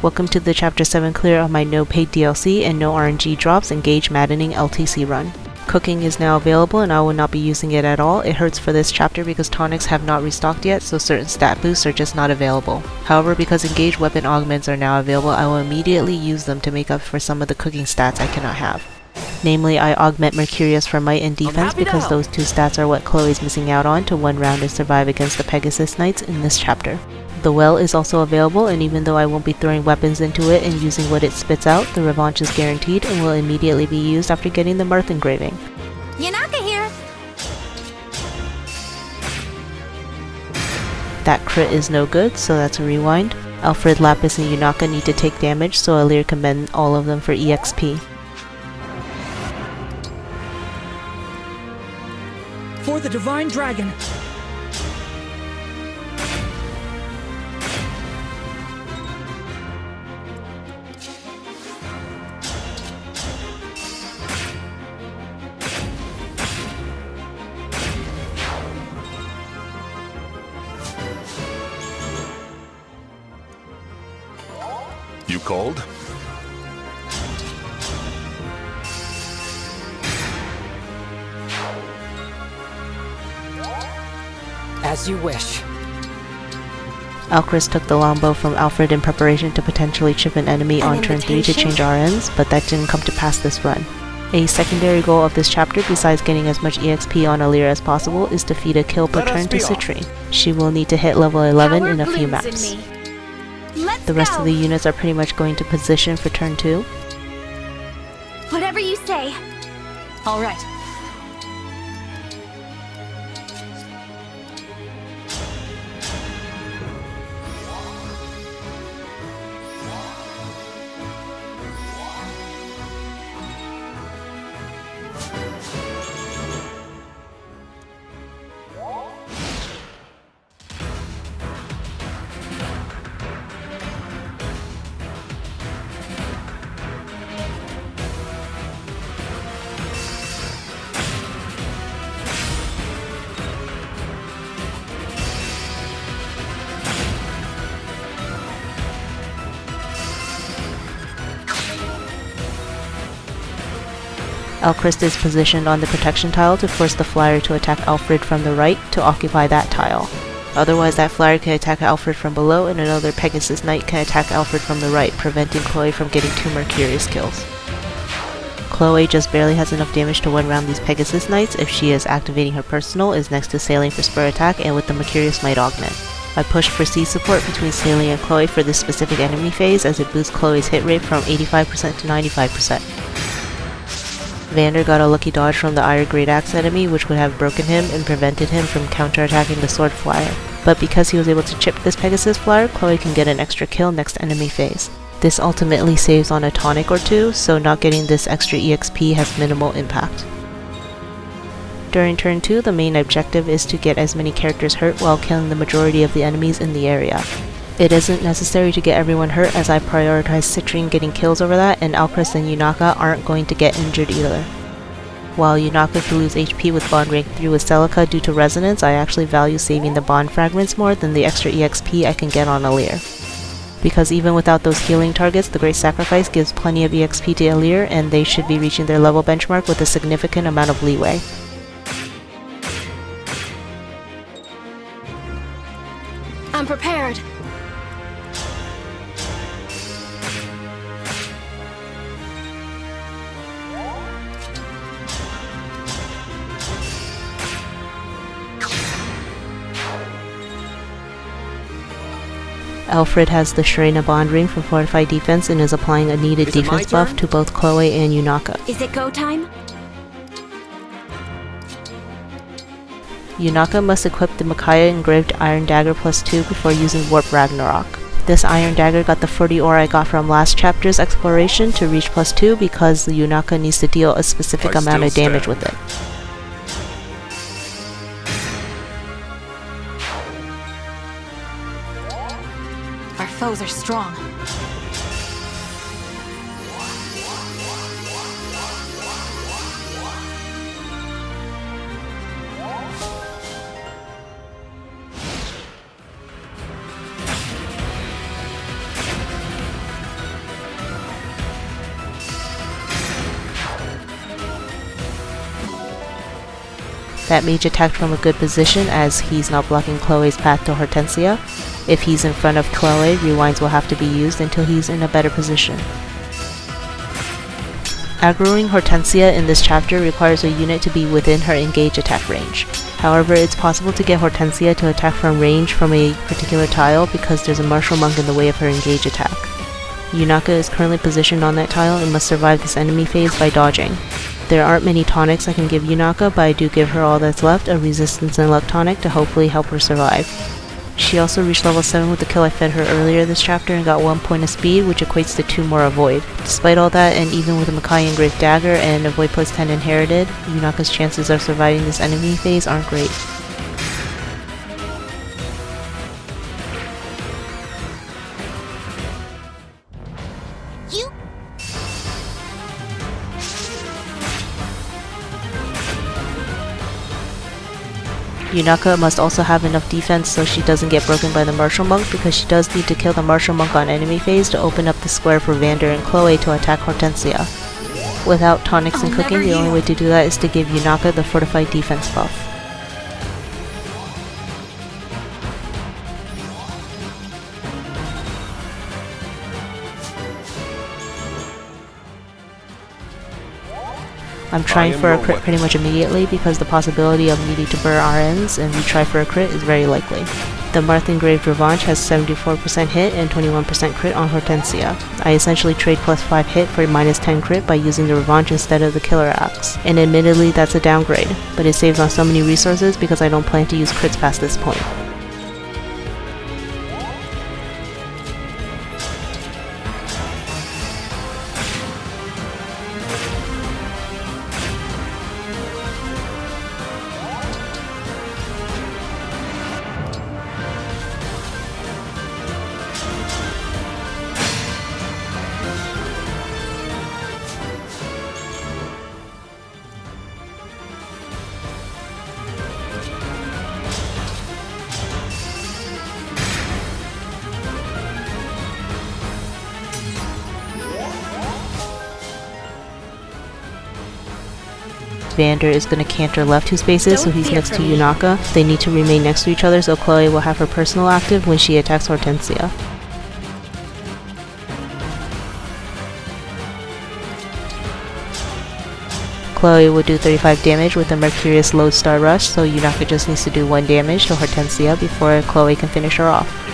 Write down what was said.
Welcome to the Chapter 7 clear of my no paid DLC and no RNG drops Engage Maddening LTC run. Cooking is now available and I will not be using it at all. It hurts for this chapter because Tonics have not restocked yet, so certain stat boosts are just not available. However, because Engage weapon augments are now available, I will immediately use them to make up for some of the cooking stats I cannot have. Namely, I augment Mercurius for might and defense because those two stats are what Chloe's missing out on to one round and survive against the Pegasus Knights in this chapter. The well is also available, and even though I won't be throwing weapons into it and using what it spits out, the Revanche is guaranteed and will immediately be used after getting the Marth engraving. Yunaka here! That crit is no good, so that's a rewind. Alfred, Lapis, and Yunaka need to take damage, so Alear can bend all of them for EXP. For the Divine Dragon! You called? As you wish. Alchris took the longbow from Alfred in preparation to potentially chip an enemy on turn 3 to change RNs, but that didn't come to pass this run. A secondary goal of this chapter, besides getting as much EXP on Alear as possible, is to feed a kill per turn to Citrine. She will need to hit level 11 in a few maps. The rest of the units are pretty much going to position for turn 2. Whatever you say. All right. Alchrist is positioned on the protection tile to force the flyer to attack Alfred from the right to occupy that tile. Otherwise, that flyer can attack Alfred from below and another Pegasus Knight can attack Alfred from the right, preventing Chloe from getting 2 Mercurius kills. Chloe just barely has enough damage to one round these Pegasus Knights if she is activating her personal, is next to Sailing for spur attack, and with the Mercurius might augment. I pushed for C support between Sailing and Chloe for this specific enemy phase as it boosts Chloe's hit rate from 85% to 95%. Vander got a lucky dodge from the Iron Great Axe enemy, which would have broken him and prevented him from counterattacking the Sword Flyer. But because he was able to chip this Pegasus Flyer, Chloe can get an extra kill next enemy phase. This ultimately saves on a tonic or two, so not getting this extra EXP has minimal impact. During turn 2, the main objective is to get as many characters hurt while killing the majority of the enemies in the area. It isn't necessary to get everyone hurt as I prioritize Citrine getting kills over that, and Alchris and Yunaka aren't going to get injured either. While Yunaka could lose HP with Bond rank 3 with Celica due to resonance, I actually value saving the Bond fragments more than the extra EXP I can get on Alear. Because even without those healing targets, the Great Sacrifice gives plenty of EXP to Alear, and they should be reaching their level benchmark with a significant amount of leeway. I'm prepared. Alfred has the Shrena Bond Ring for Fortified Defense and is applying a needed defense buff to both Chloe and Yunaka. Is it go time? Yunaka must equip the Micaiah engraved Iron Dagger +2 before using Warp Ragnarok. This Iron Dagger got the 40 ore I got from last chapter's exploration to reach +2 because the Yunaka needs to deal a specific amount of damage with it. Our foes are strong. That mage attacked from a good position as he's not blocking Chloe's path to Hortensia. If he's in front of Chloe, rewinds will have to be used until he's in a better position. Aggroing Hortensia in this chapter requires a unit to be within her engage attack range. However, it's possible to get Hortensia to attack from range from a particular tile because there's a martial monk in the way of her engage attack. Yunaka is currently positioned on that tile and must survive this enemy phase by dodging. There aren't many tonics I can give Yunaka, but I do give her all that's left, a resistance and luck tonic to hopefully help her survive. She also reached level 7 with the kill I fed her earlier this chapter and got 1 point of speed, which equates to 2 more avoid. Despite all that, and even with a Micaiah Engrave Dagger and avoid plus 10 inherited, Yunaka's chances of surviving this enemy phase aren't great. Yunaka must also have enough defense so she doesn't get broken by the Martial Monk, because she does need to kill the Martial Monk on enemy phase to open up the square for Vander and Chloe to attack Hortensia. Without tonics and cooking, the only way to do that is to give Yunaka the fortified defense buff. I'm trying for a crit pretty much immediately because the possibility of needing to burn RNs and retry for a crit is very likely. The Marth engraved Revanche has 74% hit and 21% crit on Hortensia. I essentially trade plus 5 hit for minus 10 crit by using the Revanche instead of the Killer Axe. And admittedly that's a downgrade, but it saves on so many resources because I don't plan to use crits past this point. Vander is going to canter left 2 spaces, so he's next to Yunaka. They need to remain next to each other, so Chloe will have her personal active when she attacks Hortensia. Chloe will do 35 damage with the Mercurius Lodestar Rush, so Yunaka just needs to do 1 damage to Hortensia before Chloe can finish her off.